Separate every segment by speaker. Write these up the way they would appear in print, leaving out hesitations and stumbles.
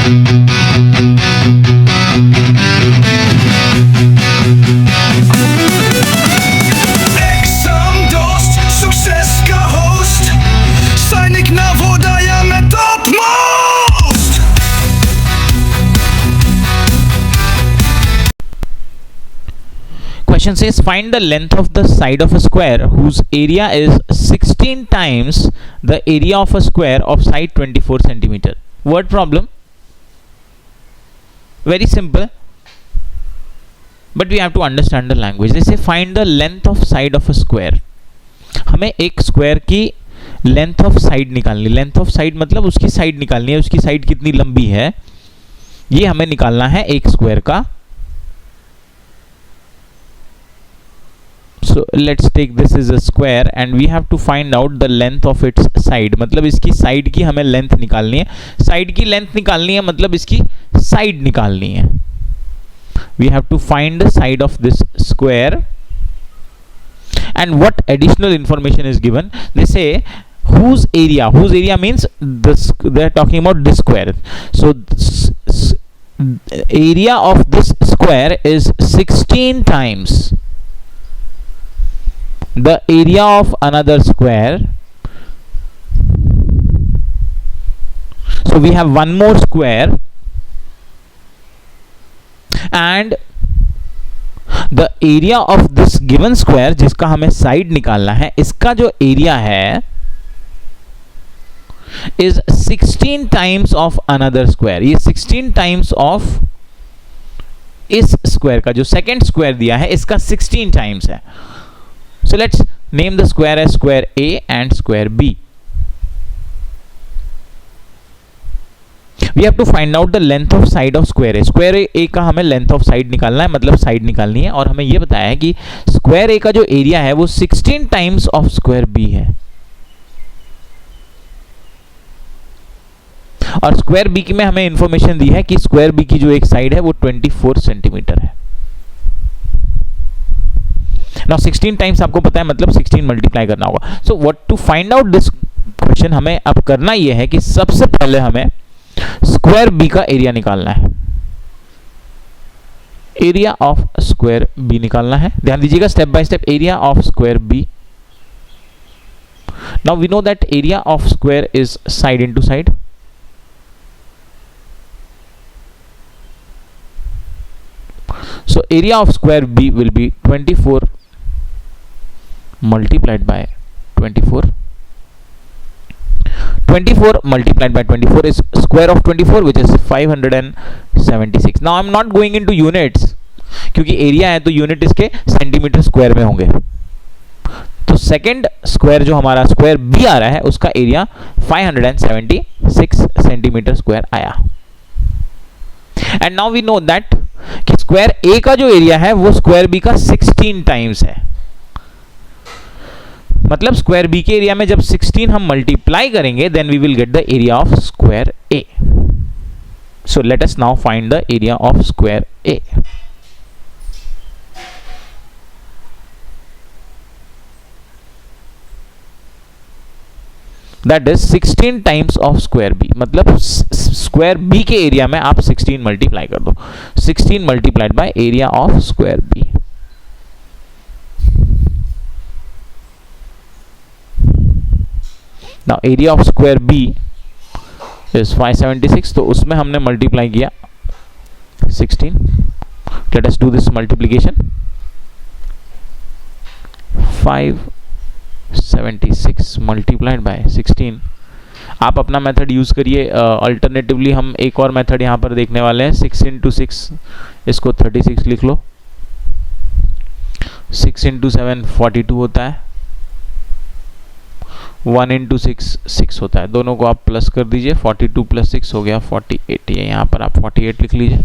Speaker 1: Question says find the length of the side of a square whose area is 16 times the area of a square of side 24 centimeter. Word problem. Very simple, but we have to understand the language. They say find the length of side of a square. हमें एक square की length of side निकालनी. Length of side मतलब उसकी side निकालनी है, उसकी side कितनी लंबी है ये हमें निकालना है एक स्क्वायर का. So let's take this is a square and we have to find out the length of its side. मतलब इसकी साइड की हमें लेंथ निकालनी है. साइड की लेंथ निकालनी है मतलब इसकी साइड निकालनी है. We have to find the side of this square. And what additional information is given? They say whose area. Whose area means this. They are talking about this square. So this area of this square is 16 times the area of another square. So we have one more square and the area of this given square जिसका हमें side निकालना है, इसका जो area है is 16 times of another square. ये 16 times of इस square का जो सेकेंड स्क्वायर दिया है इसका 16 times है. So let's name the square as square A and square B. We have to find out the length of side of square A. Square A का हमें length of side निकालना है, मतलब side निकालनी है, और हमें यह बताया है कि square A का जो एरिया है वो 16 times of square B है. और स्क्वायर B की में हमें इंफॉर्मेशन दी है कि स्क्वायर B की जो एक साइड है वो 24 सेंटीमीटर है. Now 16 टाइम्स आपको पता है मतलब 16 मल्टीप्लाई करना होगा. So what to find out this question, हमें अब करना यह है कि सबसे पहले हमें स्क्वायर बी का एरिया निकालना है. एरिया ऑफ स्क्वायर बी निकालना है. ध्यान दीजिएगा step by step. Area of square B. Now we know that area of square is side into side. So area of square B will be 24 multiplied by 24. 24 multiplied by 24 is square of 24 which is 576. Now I'm not going into units क्योंकि area है तो unit इसके centimetre square में होंगे. तो second square जो हमारा square B आ रहा है उसका एरिया 576 सेंटीमीटर स्क्वायर आया. And now we know that कि स्क्वायर ए का जो एरिया है वो स्क्वायर बी का 16 टाइम्स है. मतलब स्क्वायर बी के एरिया में जब 16 हम मल्टीप्लाई करेंगे then we will get the area of square A. So let us now find the area of square A. That is 16 times of square B. मतलब square B के area में आप 16 multiply कर दो. 16 multiplied by area of square B. Now area of square B is 576. तो उसमें हमने multiply किया 16. Let us do this multiplication. 576 multiplied by 16. आप अपना मेथड यूज करिए. अल्टरनेटिवली हम एक और मेथड यहां पर देखने वाले हैं. 6 इंटू 6, इसको 36 लिख लो. 6 इंटू 7 42 होता है. 1 इंटू 6 6 होता है. दोनों को आप प्लस कर दीजिए. 42 प्लस 6 हो गया 48. ये यहाँ पर आप 48 लिख लीजिए.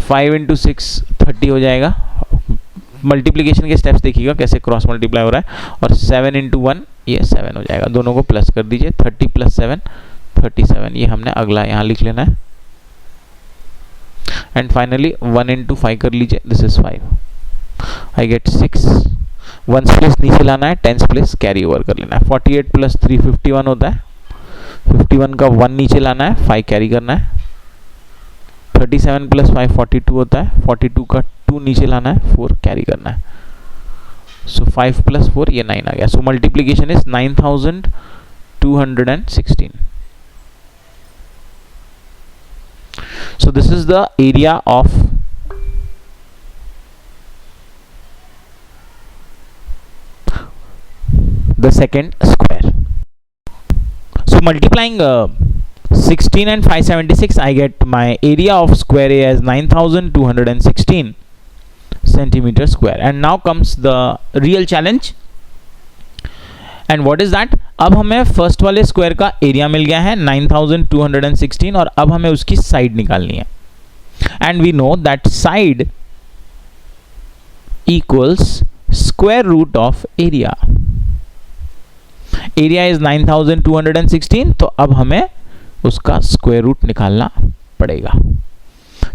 Speaker 1: 5 इंटू 6 30 हो जाएगा. मल्टीप्लिकेशन के स्टेप्स देखिएगा कैसे क्रॉस मल्टीप्लाई हो रहा है. और 7 इंटू 1 ये 7 हो जाएगा. दोनों को प्लस कर दीजिए. 30 प्लस 7 37. ये हमने अगला यहाँ लिख लेना है. एंड फाइनली 1 इंटू 5 कर लीजिए. This is 5. I get 6. 1 place नीचे लाना है, 10 प्लेस कैरी ओवर कर लेना है. 48 प्लस 3 51 होता है. 51 का 1 नीचे लाना है, 5 कैरी करना है। 37 प्लस 5 42 होता है, 42 का 2 नीचे लाना है, 4 कैरी करना है। सो 5 प्लस 4 ये 9 आ गया। So multiplication is 9216। So this is the area of the second square. So multiplying 16 and 576, I get my area of square A as 9216 centimeter square. And now comes the real challenge. And what is that? अब हमें first वाले square का area मिल गया है 9216 और अब हमें उसकी साइड निकालनी है। And we know that side equals square root of area. Area is 9216, तो अब हमें उसका स्क्वायर रूट निकालना पड़ेगा।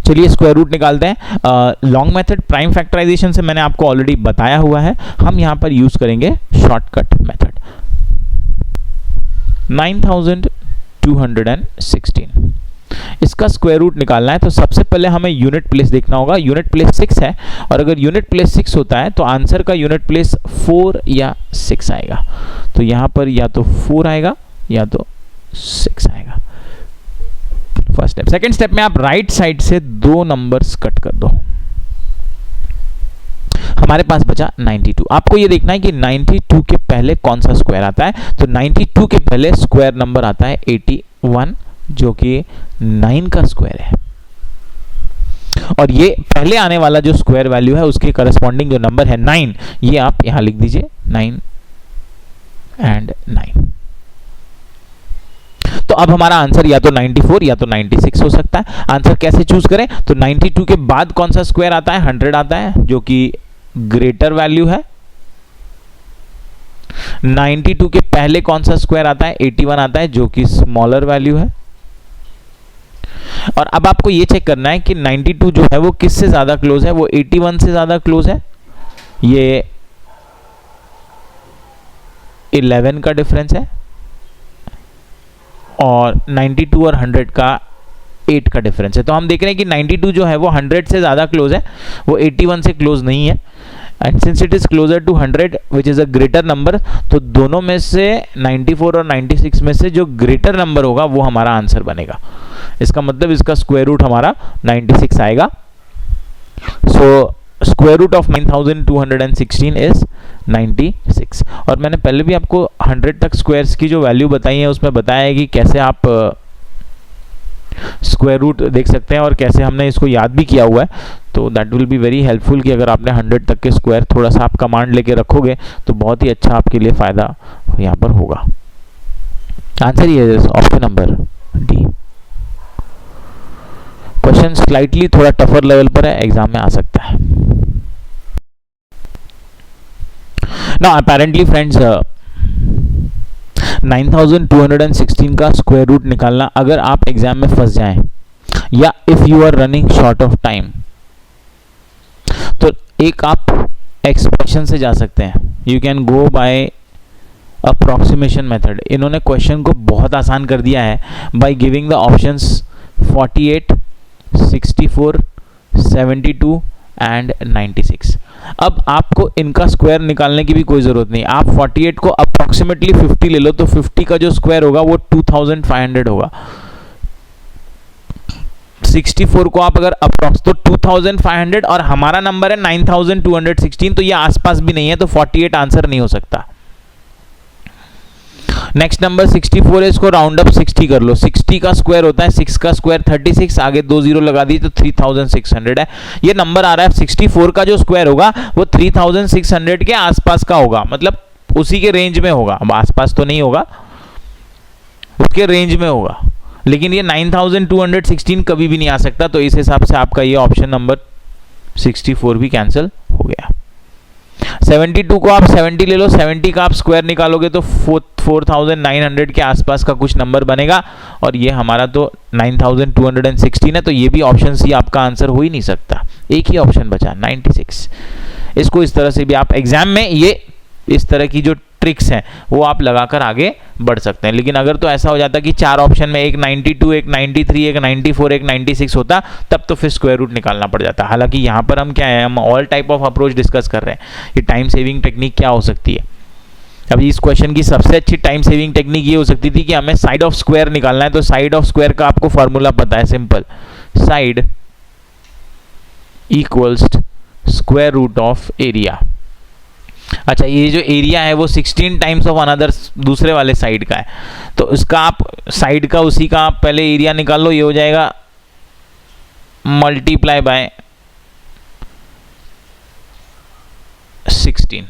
Speaker 1: चलिए स्क्वायर रूट निकालते हैं। लॉन्ग मेथड प्राइम फैक्टराइजेशन से मैंने आपको ऑलरेडी बताया हुआ है, हम यहां पर यूज करेंगे शॉर्टकट मेथड। 9216 इसका स्क्वायर रूट निकालना है, तो सबसे पहले हमें यूनिट प्लेस देखना होगा। यूनिट प्लेस 6 है, और अगर यूनिट प्लेस 6 होता है तो आंसर का यूनिट प्लेस 4 या 6 आएगा। तो यहां पर या तो 4 आएगा या तो 6 आएगा। First step. सेकंड स्टेप में आप राइट साइड से 2 नंबर्स कट कर दो। हमारे पास बचा 92। आपको ये देखना है कि 92 के पहले कौन सा स्क्वायर आता है। तो 92 के पहले स्क्वायर नंबर आता है 81, जो कि 9 का स्क्वायर है। और ये पहले आने वाला जो स्क्वायर वैल्यू है उसके करस्पॉन्डिंग जो नंबर है 9, ये आप यहां लिख दीजिए 9 and 9। तो अब हमारा आंसर या तो 94 या तो 96 हो सकता है। आंसर कैसे चूज करें? तो 92 के बाद कौन सा स्क्वायर आता है? 100 आता है, जो कि ग्रेटर वैल्यू है। 92 के पहले कौन सा स्क्वायर आता है? 81 आता है, जो कि स्मॉलर वैल्यू है। और अब आपको ये चेक करना है कि 92 जो है वो किससे ज्यादा क्लोज है? वो 81 से ज्यादा क्लोज है। ये 11 का डिफरेंस है, और 92 और 100 का 8 का डिफरेंस है। तो हम देख रहे हैं कि 92 जो है वो 100 से ज़्यादा क्लोज है, वो 81 से क्लोज नहीं है। And since it is closer to 100 which is a greater number, तो दोनों में से 94 और 96 में से जो ग्रेटर नंबर होगा वो हमारा आंसर बनेगा। इसका मतलब इसका स्क्वायर रूट हमारा 96 आएगा। So square root of 9216 is 96। और मैंने पहले भी आपको 100 तक स्क्वायर्स की जो वैल्यू बताई है उसमें बताया है कि कैसे आप स्क्वायर रूट देख सकते हैं और कैसे हमने इसको याद भी किया हुआ है। तो that will be very helpful कि अगर आपने 100 तक के स्क्वायर थोड़ा सा आप कमांड लेके रखोगे तो बहुत ही अच्छा आपके लिए फ़ायदा यहाँ पर होगा। आंसर ये है option number D. Question slightly थोड़ा टफर लेवल पर है, एग्जाम में आ सकता है। Now apparently friends 9216 का स्क्वायर रूट निकालना, अगर आप एग्जाम में फंस जाएं या if you are running short of time, तो एक आप एक्सप्रेशन से जा सकते हैं। You can go by approximation method. इन्होंने क्वेश्चन को बहुत आसान कर दिया है by giving the options 48, 64, 72 and 96। अब आपको इनका स्क्वायर निकालने की भी कोई जरूरत नहीं। आप 48 को अप्रोक्सीमेटली 50 ले लो, तो 50 का जो स्क्वायर होगा वो 2500 होगा। 64 को आप अगर अप्रोक्स, तो 2500, और हमारा नंबर है 9216, तो ये आसपास भी नहीं है, तो 48 आंसर नहीं हो सकता। नेक्स्ट नंबर 64 है, इसको राउंड अप 60 कर लो। 60 का स्क्वायर होता है 6 का स्क्वायर 36, आगे 2 जीरो लगा दी तो 3600 है। ये नंबर आ रहा है 64 का जो स्क्वायर होगा वो 3600 के आसपास का होगा, मतलब उसी के रेंज में होगा। अब आसपास तो नहीं होगा, उसके रेंज में होगा, लेकिन ये 9216 कभी भी नहीं आ सकता। तो इस हिसाब से आपका ये ऑप्शन नंबर 64 भी कैंसिल हो गया। 72 को आप 70 ले लो, 70 का आप स्क्वायर निकालोगे तो 4900 के आसपास का कुछ नंबर बनेगा, और ये हमारा तो 9216 है, तो ये भी ऑप्शन सी आपका आंसर हो ही नहीं सकता। एक ही ऑप्शन बचा 96। इसको इस तरह से भी आप एग्जाम में ये इस तरह की जो ट्रिक्स हैं वो आप लगाकर आगे बढ़ सकते हैं। लेकिन अगर तो ऐसा हो जाता कि 4 ऑप्शन में एक 92, एक 93, एक 94, एक 96 होता, तब तो फिर स्क्वायर रूट निकालना पड़ जाता। हालांकि यहाँ पर हम क्या है, हम all type of approach discuss कर रहे हैं कि टाइम सेविंग टेक्निक क्या हो सकती है। अब इस क्वेश्चन की सबसे अच्छी टाइम सेविंग टेक्निक ये हो सकती थी कि हमें साइड ऑफ स्क्वायर निकालना है। तो साइड ऑफ स्क्वायर का आपको फॉर्मूला पता है, simple, side equals square root of area. अच्छा, ये जो एरिया है वो 16 टाइम्स ऑफ अनदर दूसरे वाले साइड का है, तो इसका आप साइड का उसी का आप पहले एरिया निकाल लो, ये हो जाएगा मल्टीप्लाई बाय 16,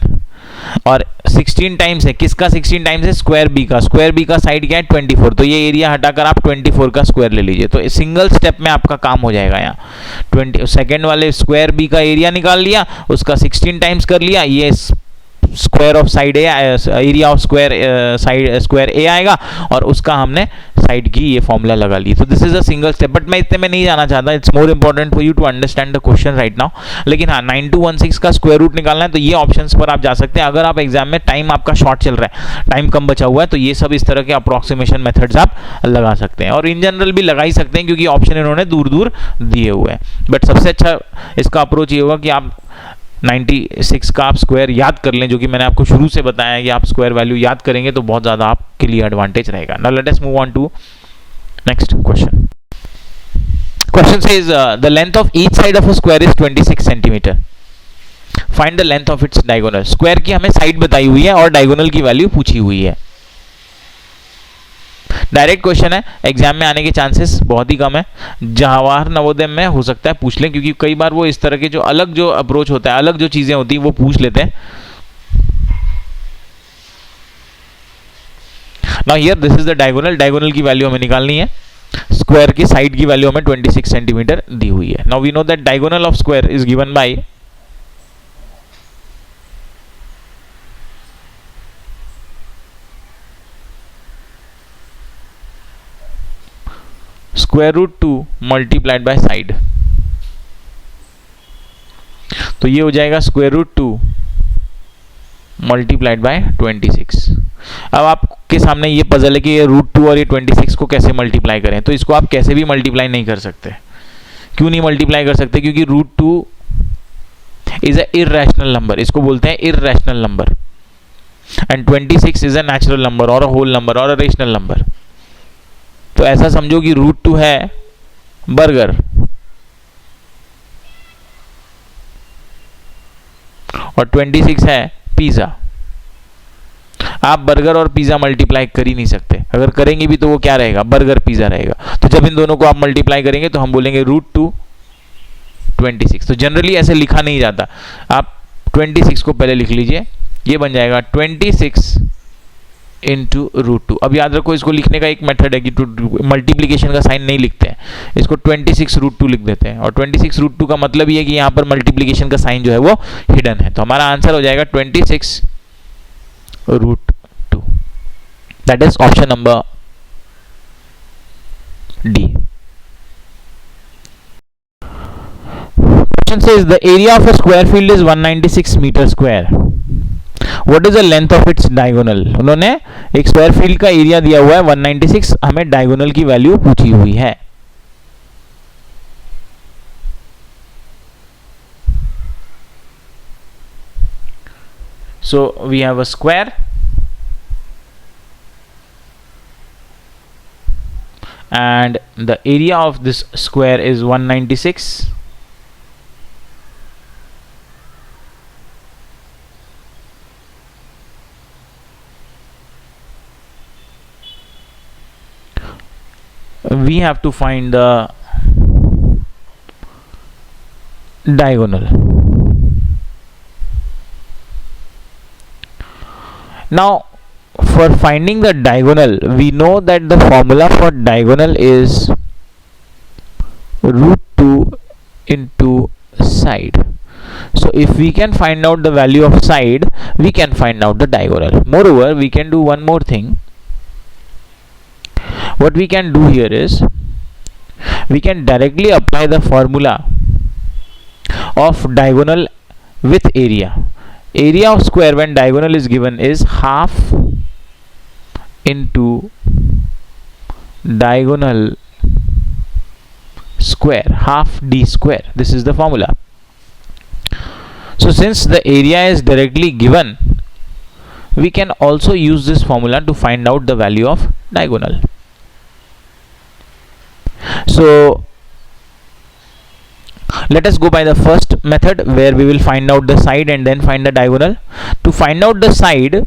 Speaker 1: और 16 टाइम्स है किसका, 16 टाइम्स है स्क्वायर बी का। स्क्वायर बी का साइड क्या है 24, तो ये एरिया हटाकर आप 24 का स्क्वायर ले लीजिए। तो सिंगल स्टेप में आपका काम हो जाएगा। यहाँ 20 सेकेंड वाले स्क्वायर बी का एरिया निकाल लिया, उसका 16 टाइम्स कर लिया, ये square of side a, area of square side square a आएगा, और उसका हमने साइड की ये फॉर्मूला लगा ली। तो this is a single step, but मैं इतने में नहीं जाना चाहता। It's more important for you to understand the question right now. लेकिन हाँ, 9216 का स्क्वायर रूट निकालना है तो ये ऑप्शंस पर आप जा सकते हैं। अगर आप एग्जाम में टाइम आपका शॉर्ट चल रहा है, टाइम कम बचा हुआ है, तो ये सब इस तरह के अप्रोक्सीमेशन मेथड्स आप लगा सकते हैं, और इन जनरल भी लगा ही सकते हैं क्योंकि ऑप्शन इन्होंने दूर दूर दिए हुए हैं। बट सबसे अच्छा इसका अप्रोच ये होगा कि आप 96 का आप स्क्वायर याद कर लें, जो कि मैंने आपको शुरू से बताया है कि आप स्क्वायर वैल्यू याद करेंगे तो बहुत ज़्यादा आपके लिए एडवांटेज रहेगा। Now let us move on to next question. Question says the length of each side of a square is 26 centimetre, find the length of its diagonal. Square की हमें साइड बताई हुई है और डायगोनल की वैल्यू पूछी हुई है। डायरेक्ट क्वेश्चन है, एग्जाम में आने के चांसेस बहुत ही कम है। जवाहर नवोदय में हो सकता है पूछ लें, क्योंकि कई बार वो इस तरह के जो अलग जो अप्रोच होता है, अलग जो चीजें होती हैं वो पूछ लेते हैं। Now here this is the diagonal, diagonal की वैल्यू हमें निकालनी है। स्क्वायर की साइड की वैल्यू हमें 26 सेंटीमीटर दी हुई है। Now we know that diagonal of square is given by square root 2 multiplied by side. तो ये हो जाएगा स्क्वायर रूट 2 मल्टीप्लाइड बाय 26। अब आपके सामने ये पजल है कि ये रूट 2 और ये 26 को कैसे मल्टीप्लाई करें। तो इसको आप कैसे भी मल्टीप्लाई नहीं कर सकते। क्यों नहीं मल्टीप्लाई कर सकते? क्योंकि root 2 is a irrational number, इसको बोलते हैं irrational number, and 26 is a natural number और अ होल नंबर और अ रेशनल नंबर। तो ऐसा समझो कि रूट 2 है बर्गर और 26 है पिज्जा। आप बर्गर और पिज्जा मल्टीप्लाई कर ही नहीं सकते। अगर करेंगे भी तो वो क्या रहेगा, बर्गर पिज्जा रहेगा। तो जब इन दोनों को आप मल्टीप्लाई करेंगे तो हम बोलेंगे रूट 2 26। तो जनरली ऐसे लिखा नहीं जाता, आप 26 को पहले लिख लीजिए, ये बन जाएगा 26 इंटू रूट 2। अब याद रखो, इसको लिखने का एक मेथड है कि मल्टीप्लीकेशन का साइन नहीं लिखते हैं, इसको 26 रूट 2 लिख देते हैं। और 26 रूट 2 का मतलब ये है कि यहाँ पर मल्टीप्लीकेशन का साइन जो है वो हिडन है। तो हमारा आंसर हो जाएगा 26 root 2। That is option number D. Question says the area of a square field is 196 meter square. What is the length of its diagonal? उन्होंने एक स्क्वायर फील्ड का एरिया दिया हुआ है 196, हमें डायगोनल की वैल्यू पूछी हुई है। So we have a square and the area of this square is 196. We have to find the diagonal. Now for finding the diagonal, we know that the formula for diagonal is root 2 into side. So if we can find out the value of side, we can find out the diagonal. Moreover, we can do one more thing. What we can do here is we can directly apply the formula of diagonal with area. area of square when diagonal is given is half into diagonal square, half d square. This is the formula. So since the area is directly given, we can also use this formula to find out the value of diagonal. So let us go by the first method, where we will find out the side and then find the diagonal. To find out the side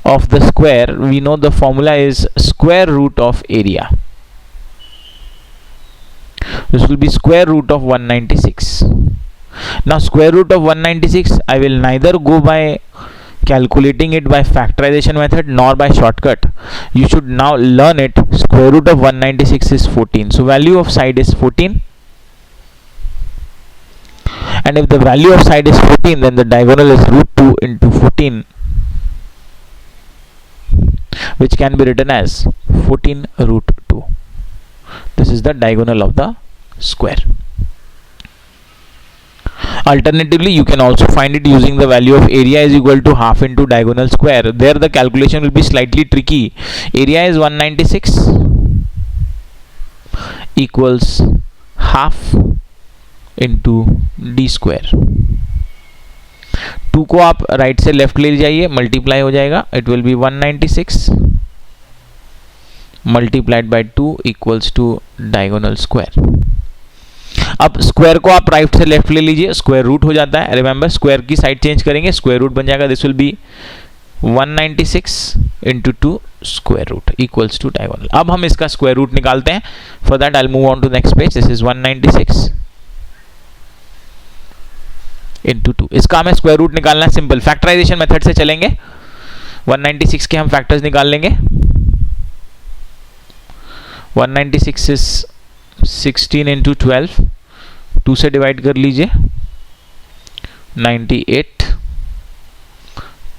Speaker 1: of the square, we know the formula is square root of area. This will be square root of 196. Now square root of 196, I will neither go by calculating it by factorization method nor by shortcut. You should now learn it. Square root of 196 is 14. So value of side is 14. And if the value of side is 14, then the diagonal is root 2 into 14, which can be written as 14 root 2. This is the diagonal of the square. Alternatively, you can also find it using the value of area is equal to half into diagonal square. There the calculation will be slightly tricky. Area is 196 equals half into d square. 2 को आप right से left ले जाइए, multiply हो जाएगा. It will be 196 multiplied by 2 equals to diagonal square. अब square को आप राइट से लेफ्ट ले लीजिए, स्क्वायर रूट हो जाता है. रिमेंबर, स्क्वायर की साइड चेंज करेंगे, स्क्वायर रूट बन जाएगा. This will be 196 into 2 square root equals to diagonal. अब हम इसका स्क्वायर रूट निकालते हैं. For that I will move on to next page. This is 196 into 2. इसका हमें स्क्वायर रूट निकालना है. सिंपल फैक्टराइजेशन मेथड से चलेंगे. 196 के हम फैक्टर्स निकाल लेंगे. 196 इज 16 इंटू 12. 2 से डिवाइड कर लीजिए. 98.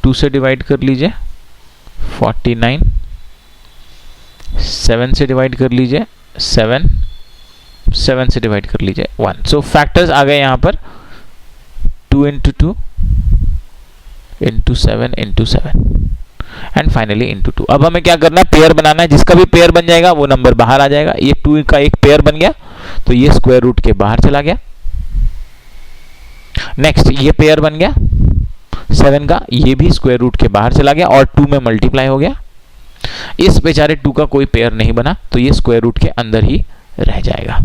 Speaker 1: 2 से डिवाइड कर लीजिए. 49. 7 से डिवाइड कर लीजिए. 7. 7 से डिवाइड कर लीजिए. 1. सो फैक्टर्स आ गए यहां पर. 2 into 2 into 7 into 7 and finally into 2. अब हमें क्या करना है, पेयर बनाना है. जिसका भी पेयर बन जाएगा वो नंबर बाहर आ जाएगा. ये 2 का एक पेयर बन गया तो ये स्क्वायर रूट के बाहर चला गया. नेक्स्ट ये पेयर बन गया 7 का, ये भी स्क्वायर रूट के बाहर चला गया और 2 में मल्टीप्लाई हो गया. इस बेचारे 2 का कोई पेयर नहीं बना तो ये स्क्वायर रूट के अंदर ही रह जाएगा.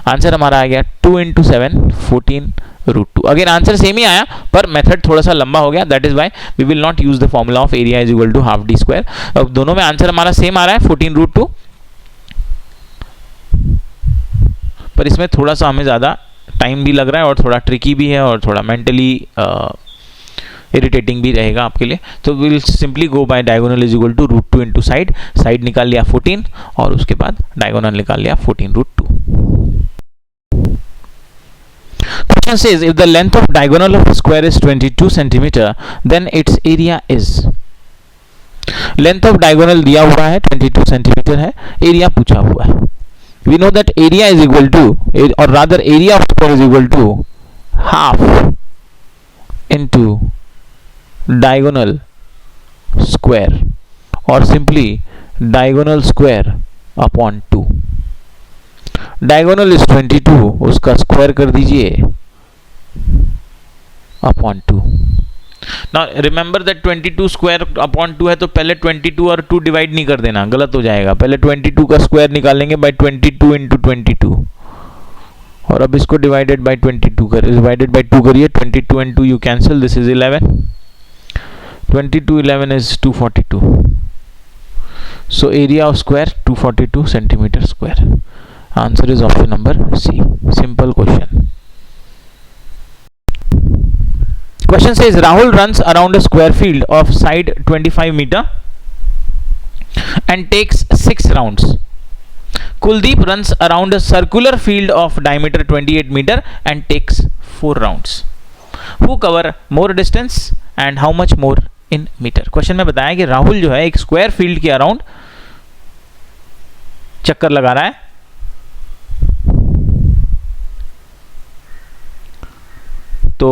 Speaker 1: आंसर हमारा आ गया 2 into 7 14 root 2. Again answer same ही आया पर मेथड थोड़ा सा लंबा हो गया. That is why we will not use the formula of area is equal to half d square. अब दोनों में आंसर हमारा सेम आ रहा है 14 रूट 2, पर इसमें थोड़ा सा हमें ज़्यादा टाइम भी लग रहा है और थोड़ा ट्रिकी भी है और थोड़ा मेंटली इरिटेटिंग भी रहेगा आपके लिए. तो will simply go by diagonal is equal to root 2 into side. Side निकाल लिया 14 और उसके बाद डायगोनल निकाल लिया 14 root 2. Question says if the length of diagonal of a square is 22 centimeter, then its area is. Length of diagonal दिया हुआ है 22 centimeter है, area पूछा हुआ है. We know that area is equal to, or rather area of square is equal to half into diagonal square or simply diagonal square upon 2. Diagonal is 22, उसका square कर दीजिए upon 2. Now remember that 22 square upon 2 है तो पहले 22 और 2 divide नहीं कर देना, गलत हो जाएगा. पहले 22 का स्क्वायर निकालेंगे बाय 22 इंटू 22 और अब इसको डिवाइडेड बाय 22 कर डिवाइडेड बाय 2 करिए. 22 and 2 you cancel. This is 11. 22 11 is 242. So area of square 242 centimetre square. Answer is option number C. Simple question. Question says Rahul runs around a square field of side 25 meter and takes 6 rounds. Kuldeep runs around a circular field of diameter 28 meter and takes 4 rounds. Who cover more distance and how much more in meter? Question में बताया कि राहुल जो है एक square field के around चक्कर लगा रहा है. तो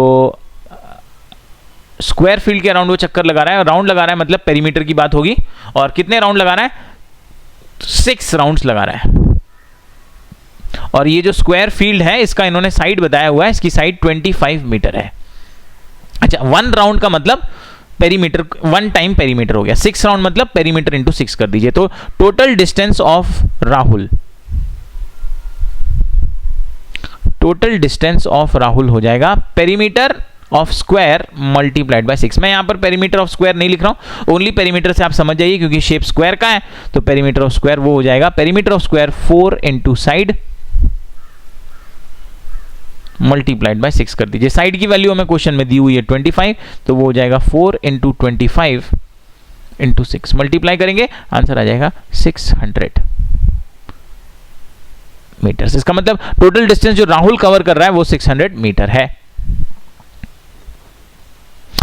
Speaker 1: स्क्वायर फील्ड के अराउंड वो चक्कर लगा रहा है, राउंड लगा रहा है, मतलब पेरीमीटर की बात होगी। और कितने राउंड लगा रहा है? 6 राउंड्स लगा रहा है। और ये जो स्क्वायर फील्ड है इसका इन्होंने साइड बताया हुआ है, इसकी साइड 25 मीटर है। अच्छा, 1 राउंड का मतलब पेरीमीटर, 1 टाइम पेरीमीटर हो गया। 6 राउंड मतलब पेरीमीटर इंटू 6 कर दीजिए, तो total distance of Rahul, total distance of Rahul हो जाएगा perimeter of square multiplied by 6। मैं यहां पर पेरीमीटर ऑफ स्क्वायर नहीं लिख रहा हूं, ओनली पेरीमीटर से आप समझ जाइए, क्योंकि शेप स्क्वायर का है तो पेरीमीटर ऑफ स्क्वायर वो हो जाएगा perimeter of square 4 into side multiplied by 6 कर दीजिए। साइड की वैल्यू हमें क्वेश्चन में दी हुई है 25, तो वो हो जाएगा 4 इंटू 25 इंटू 6, मल्टीप्लाई करेंगे आंसर आ जाएगा 600 मीटर। इसका मतलब टोटल डिस्टेंस जो राहुल कवर कर रहा है वो 600 मीटर है।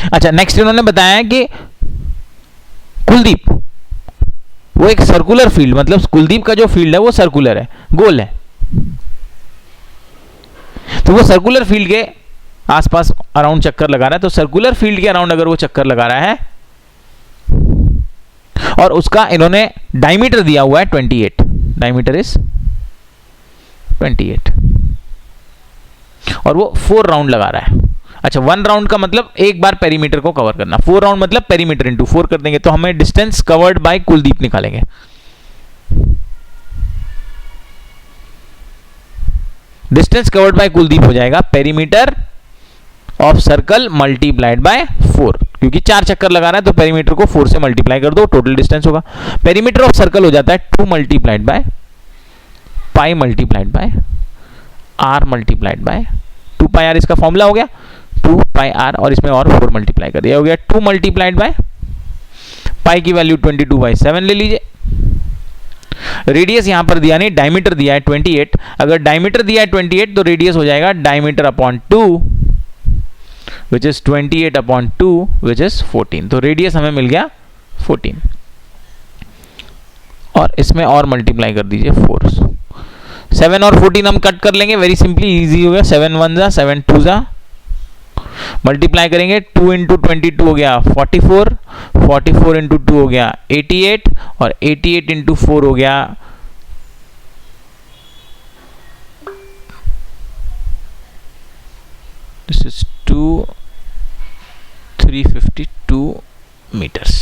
Speaker 1: अच्छा, नेक्स्ट इन्होंने बताया है कि कुलदीप वो एक सर्कुलर फील्ड, मतलब कुलदीप का जो फील्ड है वो सर्कुलर है, गोल है, तो वो सर्कुलर फील्ड के आसपास अराउंड चक्कर लगा रहा है। तो सर्कुलर फील्ड के अराउंड अगर वो चक्कर लगा रहा है और उसका इन्होंने डायमीटर दिया हुआ है 28, डायमीटर इज 28, और वो 4 राउंड लगा रहा है। अच्छा, 1 राउंड का मतलब एक बार पेरीमीटर को कवर करना, 4 राउंड मतलब पेरीमीटर इंटू 4 कर देंगे, तो हमें डिस्टेंस कवर्ड बाय कुलदीप निकालेंगे। डिस्टेंस कवर्ड बाय कुलदीप हो जाएगा perimeter of circle multiplied by 4, क्योंकि 4 चक्कर लगा रहा है तो पेरीमीटर को 4 से मल्टीप्लाई कर दो, टोटल डिस्टेंस होगा। पेरीमीटर ऑफ सर्कल हो जाता है 2 multiplied by pi multiplied by R multiplied by 2 pi R, इसका फॉर्मूला हो गया 2 पाई आर, और इसमें और 4 मल्टीप्लाई कर दिया, हो गया 2 मल्टीप्लाइड बाय पाई की वैल्यू 22/7 ले लीजिए। रेडियस यहां पर दिया नहीं, डायमीटर दिया है 28, अगर डायमीटर दिया है 28 तो रेडियस हो जाएगा diameter upon 2 which is 28/2 which is 14, तो रेडियस हमें मिल गया 14, और इसमें और मल्टीप्लाई कर दीजिए 4, 7 और 14 हम कट कर लेंगे, वेरी सिंपली, इजी हो गया, 7 1 जा 7 2 जा, मल्टीप्लाई करेंगे 2 इंटू 22 हो गया 44, 44 इंटू 2 हो गया 88, और 88 इंटू 4 हो गया 352 meters.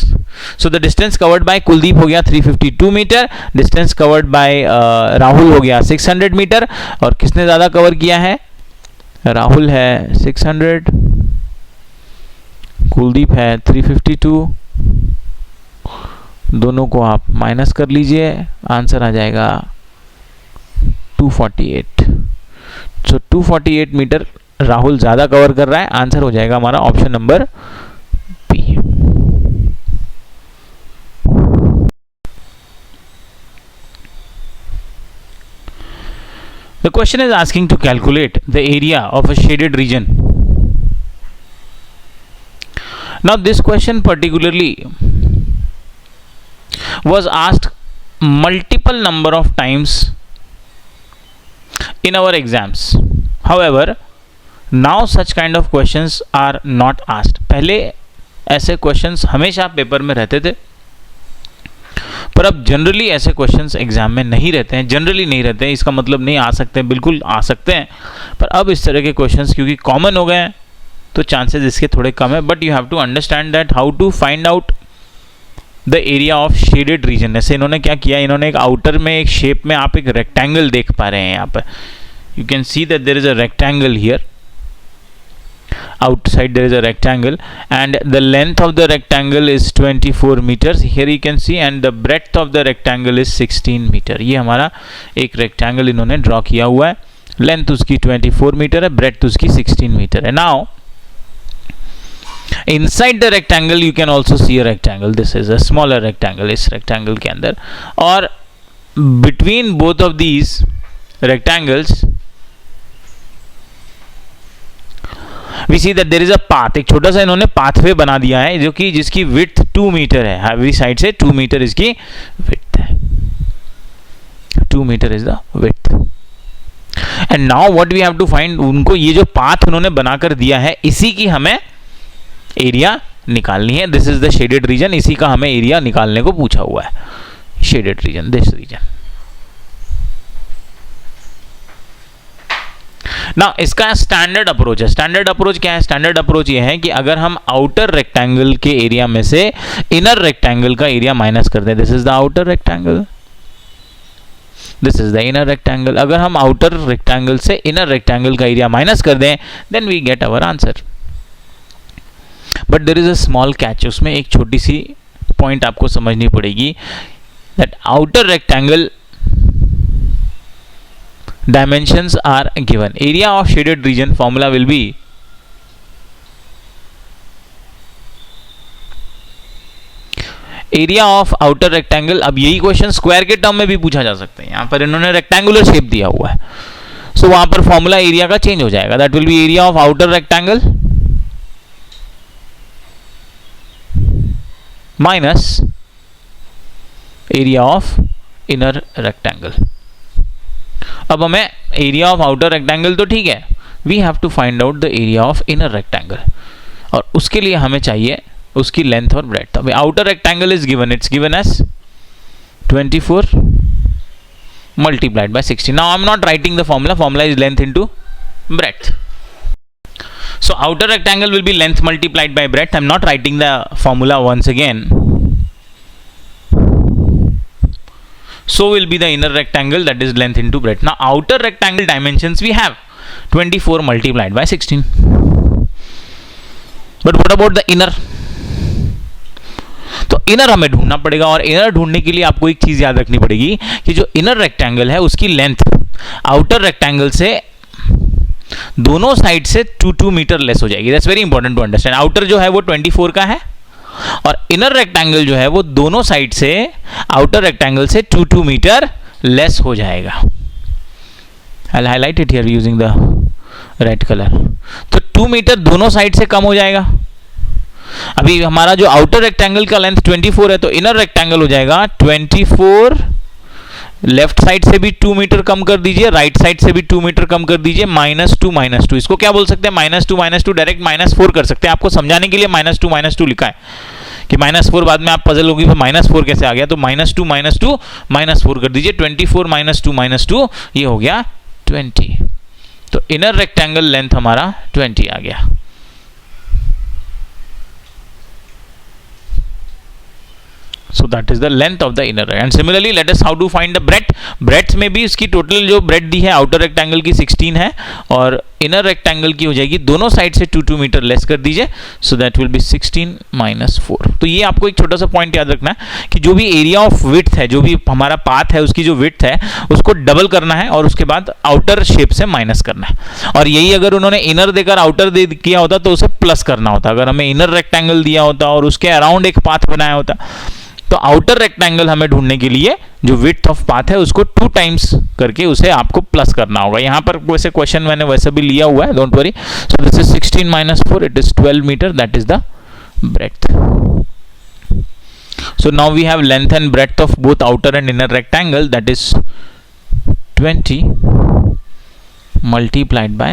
Speaker 1: So the distance covered by Kuldeep हो गया 352 metre, distance covered by Rahul हो गया 600 मीटर, और किसने ज़्यादा कवर किया है? राहुल है 600, कुलदीप है 352, दोनों को आप माइनस कर लीजिए, आंसर आ जाएगा 248। सो 248 मीटर राहुल ज़्यादा कवर कर रहा है, आंसर हो जाएगा हमारा option number B. The question is asking to calculate the area of a shaded region. Now this question particularly was asked multiple number of times in our exams. However, now such kind of questions are not asked. पहले ऐसे questions हमेशा paper में रहते थे, पर अब generally ऐसे questions exam में नहीं रहते हैं, जनरली नहीं रहते हैं, इसका मतलब नहीं आ सकते हैं, बिल्कुल आ सकते हैं, पर अब इस तरह के क्वेश्चंस क्योंकि कॉमन हो गए हैं तो चांसेस इसके थोड़े कम है। But you have to understand that how to find out the area of shaded region. ऐसे इन्होंने क्या किया, इन्होंने एक आउटर में एक शेप में आप एक रेक्टेंगल देख पा रहे हैं, यहाँ पर you can see that there is a rectangle here, outside there is a rectangle, and the length of the rectangle is 24 meters here you can see, and the breadth of the rectangle is 16 meter। ये हमारा एक rectangle इन्होंने draw किया हुआ है, length उसकी 24 metre है, breadth उसकी 16 मीटर है। Now inside the rectangle you can also see a rectangle, this is a smaller rectangle, इस रेक्टेंगल के अंदर, और between both of these rectangles we see that there is a path, एक छोटा सा इन्होंने पाथवे बना दिया है जो कि जिसकी विड्थ 2 मीटर है, हैवी साइड से 2 मीटर इसकी विड्थ है, 2 metre is the width. And now what we have to find, उनको ये जो पाथ उन्होंने बनाकर दिया है इसी की हमें एरिया निकालनी है. This is the shaded region, इसी का हमें एरिया निकालने को पूछा हुआ है. Shaded region, this region. ना इसका स्टैंडर्ड अप्रोच है. स्टैंडर्ड अप्रोच क्या है? स्टैंडर्ड अप्रोच ये है कि अगर हम आउटर रेक्टेंगल के एरिया में से इनर रेक्टेंगल का एरिया माइनस कर दें, this is the outer rectangle, this is the inner rectangle. अगर हम आउटर रेक्टेंगल से इनर रेक्टेंगल का एरिया माइनस कर दें, then we get our answer. But there is a small catch. उसमें एक छोटी सी पॉइंट आपको समझनी पड़ेगी, that outer rectangle dimensions are given. Area of shaded region formula will be area of outer rectangle. अब यही क्वेश्चन स्क्वायर के टर्म में भी पूछा जा सकता है. यहां पर इन्होंने रेक्टेंगुलर शेप दिया हुआ है, सो वहां पर फॉर्मूला एरिया का चेंज हो जाएगा. That will be area of outer rectangle minus area of inner rectangle. अब हमें एरिया ऑफ आउटर रेक्टेंगल तो ठीक है, we have to find out the area of inner rectangle, और उसके लिए हमें चाहिए उसकी लेंथ और ब्रेड्थ. अब outer rectangle is given, it's given as 24 multiplied by 16. Now I am not writing the formula. Formula is length into breadth. So outer rectangle will be length multiplied by breadth. I am not writing the formula once again. So will be the inner rectangle, that is length into breadth. Now outer rectangle dimensions we have 24 multiplied by 16. But what about the inner? तो inner हमें ढूंढना पड़ेगा, और inner ढूंढने के लिए आपको एक चीज याद रखनी पड़ेगी कि जो इनर रेक्टेंगल है उसकी लेंथ आउटर रेक्टेंगल से दोनों साइड से 2 मीटर लेस हो जाएगी. That's very important to understand. Outer जो है वो 24 का है, और इनर रेक्टेंगल जो है वो दोनों साइड से आउटर रेक्टेंगल से 2 मीटर लेस हो जाएगा. I'll highlight it here using the red color. तो 2 मीटर दोनों साइड से कम हो जाएगा. अभी हमारा जो आउटर रेक्टेंगल का लेंथ 24 है, तो इनर रेक्टेंगल हो जाएगा 24. लेफ्ट साइड से भी 2 मीटर कम कर दीजिए, राइट साइड से भी 2 मीटर कम कर दीजिए. -2 इसको क्या बोल सकते हैं? -2 डायरेक्ट -4 कर सकते हैं. आपको समझाने के लिए -2 लिखा है कि -4 बाद में आप पजल होगी फिर -4 कैसे आ गया. तो -2 -4 कर दीजिए. 24 -2 ये हो गया 20. तो इनर रेक्टेंगल लेंथ हमारा 20 आ गया. So that is the length of the inner. And similarly let us how to find the breadth. breadth में भी इसकी टोटल जो ब्रेड दी है आउटर रेक्टेंगल की 16 है, और इनर रेक्टेंगल की हो जाएगी दोनों साइड से 2 मीटर लेस कर दीजिए. So that will B 16 - 4. तो ये आपको एक छोटा सा पॉइंट याद रखना है कि जो भी एरिया ऑफ विड्थ है, जो भी हमारा पाथ है, उसकी जो विड्थ है उसको डबल करना है और उसके बाद आउटर शेप से माइनस करना है. और यही अगर उन्होंने इनर देकर आउटर दे किया होता तो उसे प्लस करना होता. अगर हमें इनर रेक्टेंगल दिया होता और उसके अराउंड एक पाथ बनाया होता, तो आउटर रेक्टेंगल हमें ढूंढने के लिए जो विड्थ ऑफ पाथ है उसको 2 टाइम्स करके उसे आपको प्लस करना होगा. यहां पर वैसे क्वेश्चन मैंने वैसे भी लिया हुआ है, don't worry. So this is 16 - 4, it is 12 metre, that is the breadth. So now we have length and breadth of both outer and inner rectangle, that is 20 multiplied by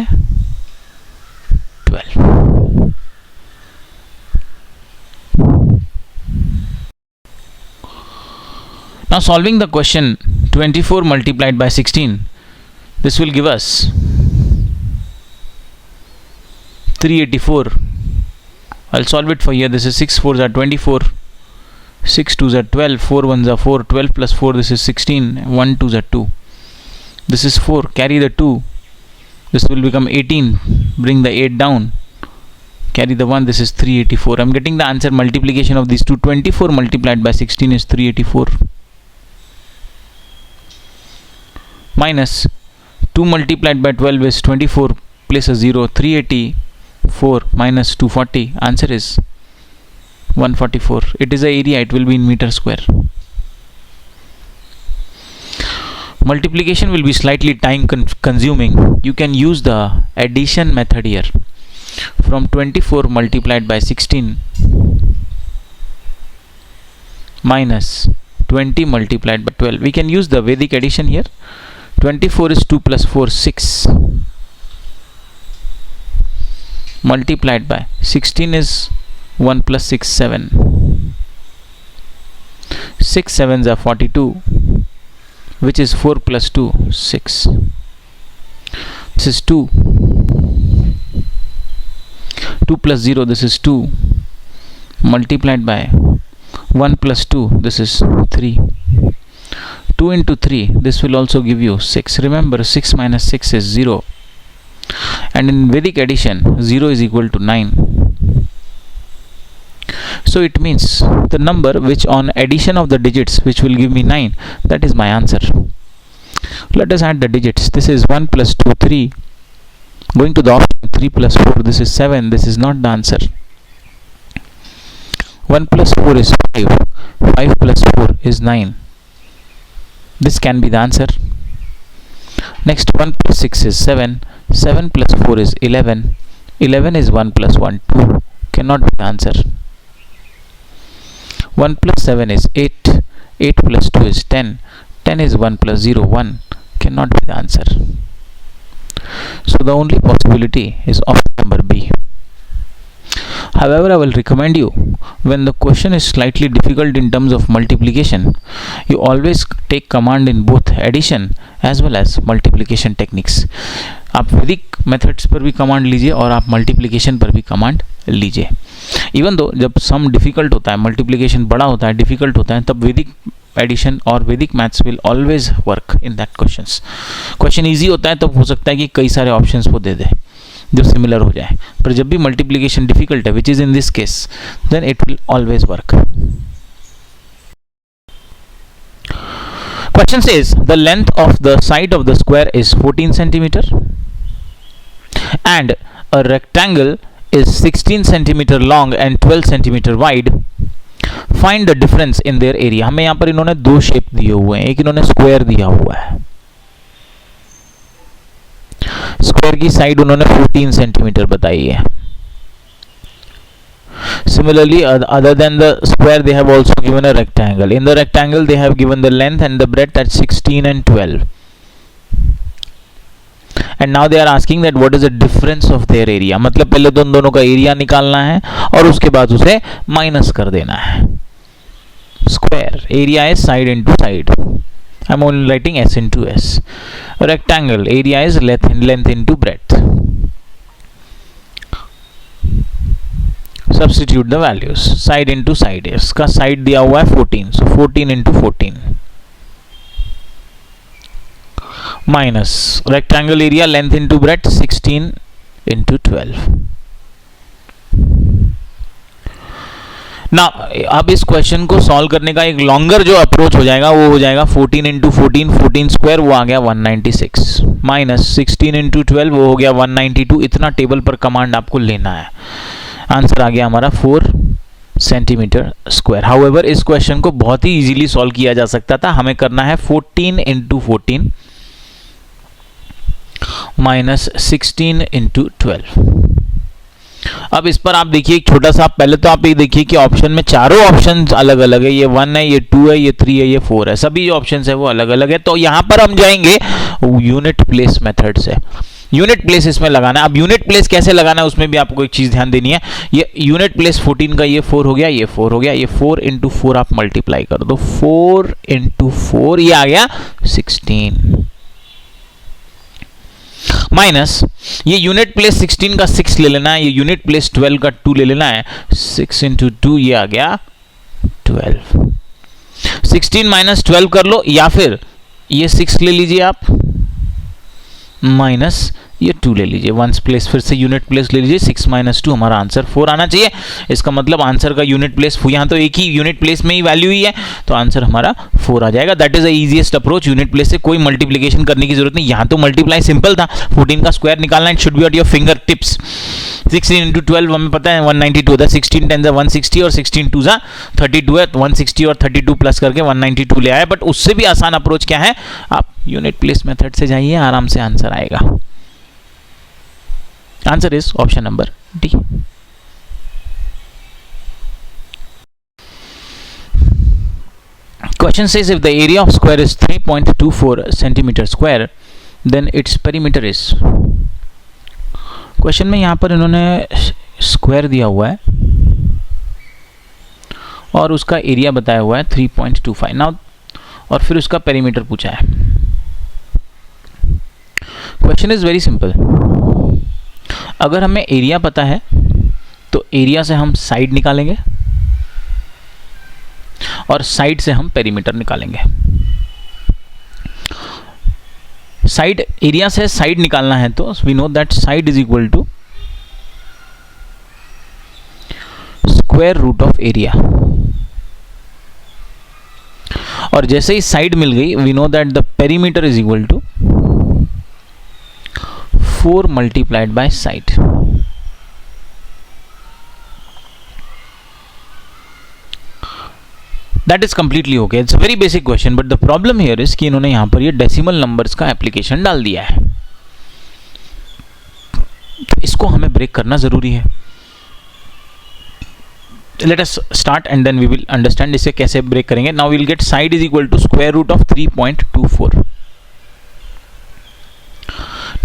Speaker 1: 12. Now solving the question 24 multiplied by 16, this will give us 384. I'll solve it for here. This is 6 4s are 24, 6 2s are 12, 4 1s are 4, 12 plus 4, this is 16, 1 2s are 2, this is 4, carry the 2, this will become 18, bring the 8 down, carry the 1, this is 384. I'm getting the answer multiplication of these two. 24 multiplied by 16 is 384, minus 2 multiplied by 12 is 24, place a 0, 384 minus 240, answer is 144. It is a area, it will be in meter square. Multiplication will be slightly time consuming. You can use the addition method here. From 24 multiplied by 16 minus 20 multiplied by 12, we can use the Vedic addition here. 24 is 2 plus 4, 6, multiplied by 16 is 1 plus 6, 7. 6 sevens are 42, which is 4 plus 2, 6. This is 2. 2 plus 0, this is 2. Multiplied by 1 plus 2, this is 3. 2 into 3, this will also give you 6. Remember, 6 minus 6 is 0. And in Vedic addition, 0 is equal to 9. So it means the number which on addition of the digits, which will give me 9, that is my answer. Let us add the digits. This is 1 plus 2, 3. Going to the option, 3 plus 4, this is 7. This is not the answer. 1 plus 4 is 5. 5 plus 4 is 9. This can be the answer. Next, 1 plus 6 is 7. 7 plus 4 is 11. 11 is 1 plus 1, 2. Cannot be the answer. 1 plus 7 is 8. 8 plus 2 is 10. 10 is 1 plus 0, 1. Cannot be the answer. So the only possibility is option number B. However, I will recommend you, when the question is slightly difficult in terms of multiplication, you always take command in both addition as well as multiplication techniques. आप वैदिक methods पर भी command लीजिए और आप multiplication पर भी command लीजिए. इवन दो जब सम डिफिकल्ट होता है, मल्टीप्लिकेशन बड़ा होता है, डिफिकल्ट होता है, तब वैदिक एडिशन और वैदिक maths will always work in that questions. Question easy होता है तब हो सकता है कि कई सारे ऑप्शंस वो दे दे जो सिमिलर हो जाए, पर जब भी मल्टीप्लिकेशन डिफिकल्ट है, which is in this case, then it will always work. Question says the length of the side of the square is 14 centimeter and a rectangle is 16 centimeter long and 12 centimeter wide. Find the difference in their area. हमें यहाँ पर इन्होंने दो shape दिए हुए हैं, एक इन्होंने स्क्वायर दिया हुआ है. स्क्वायर की साइड उन्होंने 14 सेंटीमीटर बताई है. Similarly, other than the square, they have also given a rectangle. In the rectangle, they have given the length and the breadth at 16 and 12. And now they are asking that what is the difference of their area. मतलब पहले तो उन दोनों का area निकालना है और उसके बाद उसे माइनस कर देना है. Square area is side into side. I'm only writing s into s. Rectangle area is length into breadth. Substitute the values. Side into side. इसका साइड दिया हुआ है 14. So 14 into 14. Minus rectangle area length into breadth 16 into 12. Now अब इस question को solve करने का एक लॉन्गर जो अप्रोच हो जाएगा वो हो जाएगा 14 into 14. 14 स्क्वायर वो आ गया 196. माइनस 16 into 12 वो हो गया 192. इतना टेबल पर कमांड आपको लेना है. आंसर आ गया हमारा 4 सेंटीमीटर स्क्वायर. हाउएवर इस क्वेश्चन को बहुत ही इजीली सॉल्व किया जा सकता था. हमें करना है 14 into 14 माइनस 16 into 12. अब इस पर आप देखिए एक छोटा सा, पहले तो आप ये देखिए कि ऑप्शन में चारों ऑप्शन अलग अलग है. ये 1 है, ये 2 है, ये 3 है, ये 4 है. सभी जो ऑप्शन है वो अलग अलग है. तो यहां पर हम जाएंगे यूनिट प्लेस मेथड से. यूनिट प्लेस इसमें लगाना है. अब यूनिट प्लेस कैसे लगाना है उसमें भी आपको एक चीज ध्यान देनी है. ये यूनिट प्लेस 14 का ये 4 हो गया, ये 4 हो गया, ये 4 into 4 आप मल्टीप्लाई कर दो. 4 into 4 ये आ गया 16 माइनस ये यूनिट प्लेस 16 का 6 ले लेना है, ये यूनिट प्लेस 12 का 2 ले लेना है. 6 into 2 ये आ गया 12. 16 माइनस 12 कर लो या फिर ये 6 ले लीजिए आप माइनस ये 2 ले लीजिए. वंस प्लेस फिर से यूनिट प्लेस ले लीजिए. 6 माइनस 2 हमारा आंसर 4 आना चाहिए. इसका मतलब आंसर का यूनिट प्लेस, यहाँ तो एक ही यूनिट प्लेस में ही वैल्यू ही है, तो आंसर हमारा 4 आ जाएगा. That is the easiest approach. Unit place से कोई मल्टीप्लिकेशन करने की जरूरत नहीं. यहाँ तो मल्टीप्लाई सिंपल था. 14 का स्क्वायर निकालना, it should be at your finger tips. 16 into 12 हमें पता है 192 होता है. 16 10 160 और 16 2 32 है. 160 और 32 प्लस करके 192 ले आया. बट उससे भी आसान अप्रोच क्या है, आप यूनिट प्लेस मेथड से जाइए, आराम से आंसर आएगा. Answer is option number D. Question says if the area of square is 3.24 centimeter square, then its perimeter is. Question में यहाँ पर इन्होंने स्क्वायर दिया हुआ है और उसका एरिया बताया हुआ है 3.25 नाउ, और फिर उसका पेरीमीटर पूछा है। Question is very simple. अगर हमें एरिया पता है तो एरिया से हम साइड निकालेंगे और साइड से हम पेरीमीटर निकालेंगे। साइड, एरिया से साइड निकालना है तो we know that side is equal to square root of area, और जैसे ही साइड मिल गई we know that the perimeter is equal to 4 multiplied by side. That is completely okay. It's a very basic question, but the problem here is कि इन्होंने यहां पर ये डेसिमल नंबर्स का एप्लीकेशन डाल दिया है, तो इसको हमें ब्रेक करना जरूरी है। Let us start and then we will understand इसे कैसे ब्रेक करेंगे। Now we will get side is equal to square root of 3.24.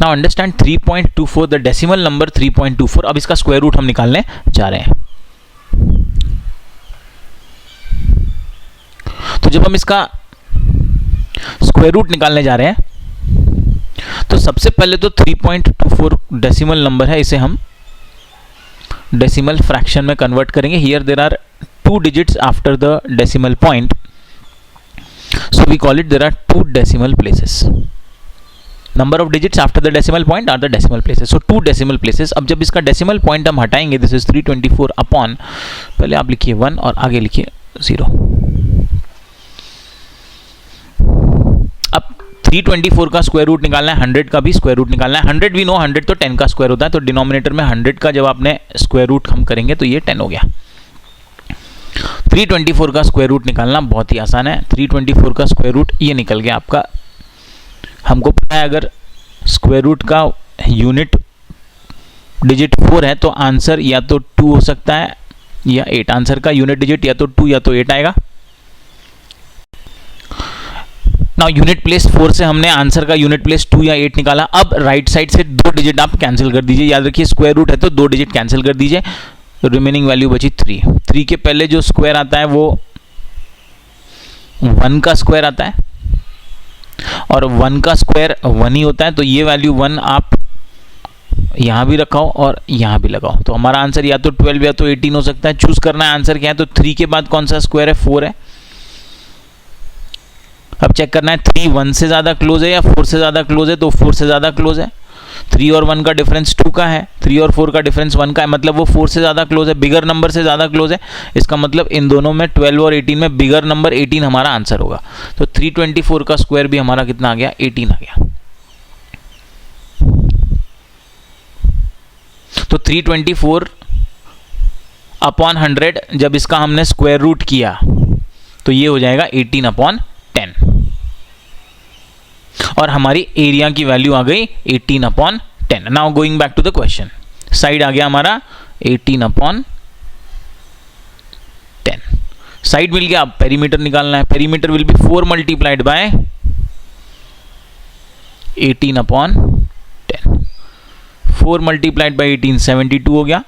Speaker 1: Now understand 3.24, the decimal number 3.24। अब इसका स्क्वायर रूट हम निकालने जा रहे हैं। तो जब हम इसका स्क्वायर रूट निकालने जा रहे हैं तो सबसे पहले तो 3.24 डेसिमल नंबर है, इसे हम डेसिमल फ्रैक्शन में कन्वर्ट करेंगे। Here there are 2 digits after the decimal point, so we call it there are 2 decimal places. Number of digits after the decimal point are the decimal places, so 2 decimal places. अब जब इसका decimal point हम हटाएंगे, this is 324 upon, पहले आप लिखिए 1 और आगे लिखिए 0। अब 324 का स्क्वायर रूट निकालना है, 100 का भी स्क्वायर रूट निकालना है। 100 वी नो 100 तो 10 का स्क्वायर होता है, तो डिनोमिनेटर में 100 का जब आपने स्क्वायर रूट हम करेंगे तो ये 10 हो गया। 324 का स्क्वायर रूट निकालना बहुत ही आसान है। 324 का स्क्वायर रूट ये निकल गया आपका। हमको पता है अगर स्क्वायर रूट का यूनिट डिजिट 4 है तो आंसर या तो 2 हो सकता है या 8। आंसर का यूनिट डिजिट या तो 2 या तो 8 आएगा। नाउ यूनिट प्लेस 4 से हमने आंसर का यूनिट प्लेस 2 या 8 निकाला। अब राइट साइड से 2 डिजिट आप कैंसिल कर दीजिए। याद रखिए स्क्वायर रूट है तो 2 डिजिट कैंसिल कर दीजिए, तो रिमेनिंग वैल्यू बची 3। 3 के पहले जो स्क्वायर आता है वो 1 का स्क्वायर आता है, और 1 का स्क्वायर 1 ही होता है, तो ये वैल्यू 1 आप यहाँ भी रखाओ और यहाँ भी लगाओ। तो हमारा आंसर या तो 12 या तो 18 हो सकता है। चूज करना है आंसर क्या है। तो 3 के बाद कौन सा स्क्वायर है, 4 है। अब चेक करना है 3 1 से ज़्यादा क्लोज है या 4 से ज़्यादा क्लोज है, तो 4 से ज़्यादा क्लोज है। 3 और 1 का डिफरेंस 2 का है, 3 और 4 का डिफरेंस 1 का है, मतलब वो 4 से ज़्यादा क्लोज है, बिगर नंबर से ज़्यादा क्लोज है। इसका मतलब इन दोनों में 12 और 18 में बिगर नंबर 18 हमारा आंसर होगा। तो 324 का स्क्वायर भी हमारा कितना आ गया, 18 आ गया। तो 324 अपॉन 100 जब इसका हमने स्क्वायर रूट किया तो ये हो जाएगा 18 अपॉन 10, और हमारी एरिया की वैल्यू आ गई 18 upon 10। Now going back to the question, side आ गया हमारा 18 अपॉन 10। साइड मिल गया, अब पेरीमीटर निकालना है। Perimeter will be 4 multiplied bye 18 upon 10। 4 multiplied bye 18 72 हो गया।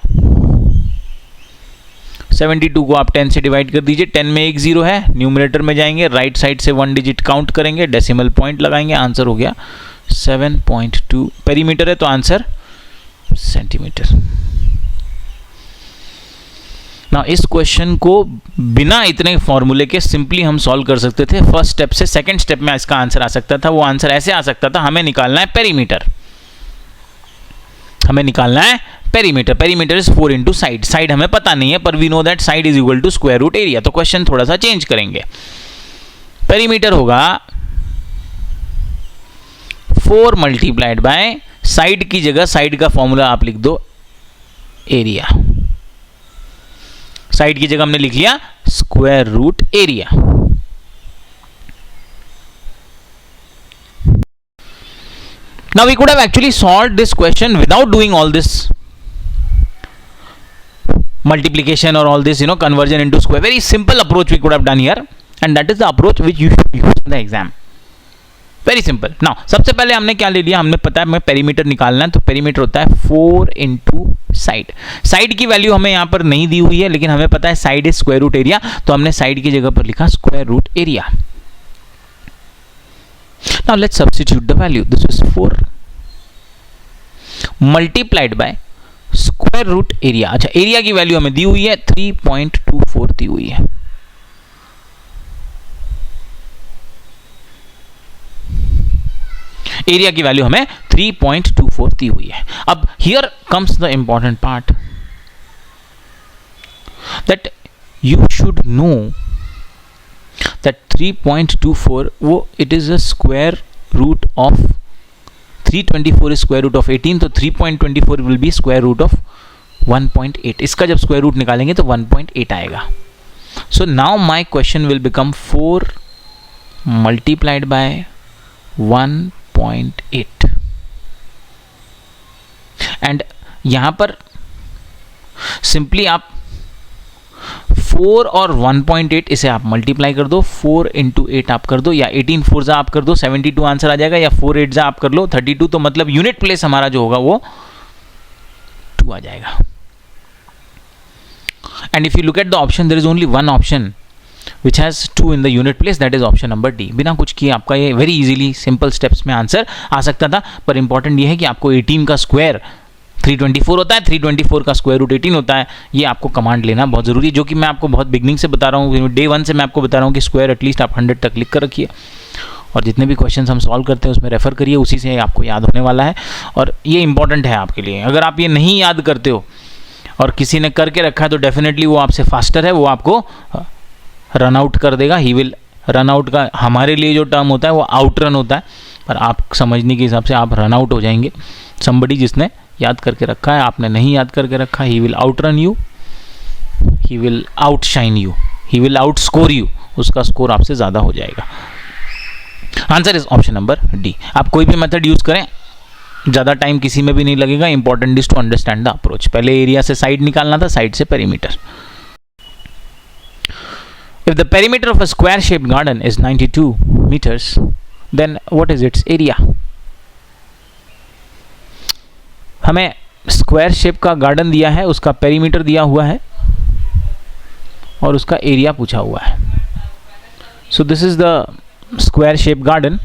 Speaker 1: 72 को आप 10 से डिवाइड कर दीजिए। 10 में एक 0 है, न्यूमरेटर में जाएंगे, राइट साइड से 1 डिजिट काउंट करेंगे, डेसिमल पॉइंट लगाएंगे, आंसर हो गया 7.2। पेरीमीटर है तो आंसर सेंटीमीटर। ना इस क्वेश्चन को बिना इतने फॉर्मूले के सिंपली हम सॉल्व कर सकते थे। फर्स्ट स्टेप से सेकंड स्टेप में इसका आंसर आ सकता था। वो आंसर ऐसे आ सकता था, हमें निकालना है पेरीमीटर, हमें निकालना है perimeter. Perimeter is 4 into side. Side हमें पता नहीं है, पर we know that side is equal to square root area. तो क्वेश्चन थोड़ा सा चेंज करेंगे। पेरीमीटर होगा 4 मल्टीप्लाइड बाय साइड की जगह साइड का फॉर्मूला आप लिख दो एरिया। साइड की जगह हमने लिख लिया square root area. Now we could have actually solved this question without doing all this multiplication or all this, conversion into square. Very simple approach we could have done here, and that is the approach which you should use in the exam. Very simple. Now सबसे पहले हमने क्या ले लिया, हमने पता है हमें पेरीमीटर निकालना है, तो पेरीमीटर होता है 4 इंटू साइड। साइड की वैल्यू हमें यहां पर नहीं दी हुई है, लेकिन हमें पता है side is square root area, तो हमने साइड की जगह पर लिखा square root area. Now let's substitute the value. This is 4 multiplied by square root area. अच्छा, एरिया की वैल्यू हमें दी हुई है 3.24 दी हुई है। एरिया की वैल्यू हमें 3.24 दी हुई है। अब here comes the important part that you should know that 3.24 वो it is a square root of 324 is square root of 18, तो 3.24 will be square root of 1.8. इसका जब स्क्वायर रूट निकालेंगे तो 1.8 आएगा। So now my question will become 4 multiplied by 1.8 and यहाँ पर simply आप 4 और 1.8 इसे आप मल्टीप्लाई कर दो, 4 इंटू 8 आप कर दो, या 18 4 जा आप कर दो, 72 आंसर आ जाएगा, या 4 8 जा आप कर लो 32, तो मतलब यूनिट प्लेस हमारा जो होगा वो 2 आ जाएगा। And if you look at the option, there is only one option which has 2 in the unit place, that is option number D। बिना कुछ किए आपका ये वेरी इजीली सिंपल स्टेप्स में आंसर आ सकता था, पर इंपॉर्टेंट ये है कि आपको 18 का स्क्वायर 324 होता है, 324 का स्क्वायर रूट 18 होता है, ये आपको कमांड लेना बहुत जरूरी है, जो कि मैं आपको बहुत बिगनिंग से बता रहा हूँ, डे 1 से मैं आपको बता रहा हूँ कि स्क्वायर एटलीस्ट आप 100 तक लिख कर रखिए, और जितने भी क्वेश्चन हम सॉल्व करते हैं उसमें रेफर करिए, उसी से आपको याद होने वाला है, और ये इंपॉर्टेंट है आपके लिए। अगर आप ये नहीं याद करते हो और किसी ने करके रखा है तो डेफिनेटली वो आपसे फास्टर है, वो आपको रन आउट कर देगा। ही विल रन आउट का हमारे लिए जो टर्म होता है वो आउट रन होता है, पर आप समझने के हिसाब से आप रन आउट हो जाएंगे। समबडी जिसने याद करके रखा है, आपने नहीं याद करके रखा, he will out run you, he will out shine you, he will out score you, उसका स्कोर आपसे ज़्यादा हो जाएगा। Answer is option number D. आप कोई भी मेथड यूज़ करें, ज़्यादा टाइम किसी में भी नहीं लगेगा, important is to understand the approach. पहले एरिया से साइड निकालना था, साइड से perimeter. If the perimeter of a square shaped garden is 92 meters, then what is its area? हमें स्क्वायर शेप का गार्डन दिया है, उसका पेरीमीटर दिया हुआ है और उसका एरिया पूछा हुआ है। So this is the square shaped garden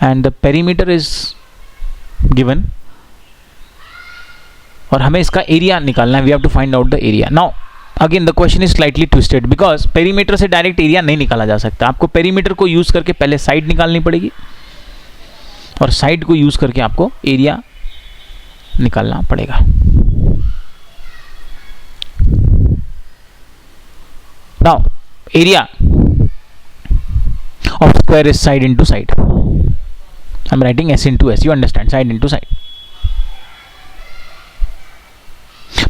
Speaker 1: and the perimeter is given, और हमें इसका एरिया निकालना है। We have to find out the area. Now again the question is slightly twisted, because perimeter से डायरेक्ट एरिया नहीं निकाला जा सकता। आपको पेरीमीटर को यूज करके पहले साइड निकालनी पड़ेगी और साइड को यूज करके आपको एरिया निकालना पड़ेगा। Now area of square is side into side. I am writing S into S, you understand, side into side.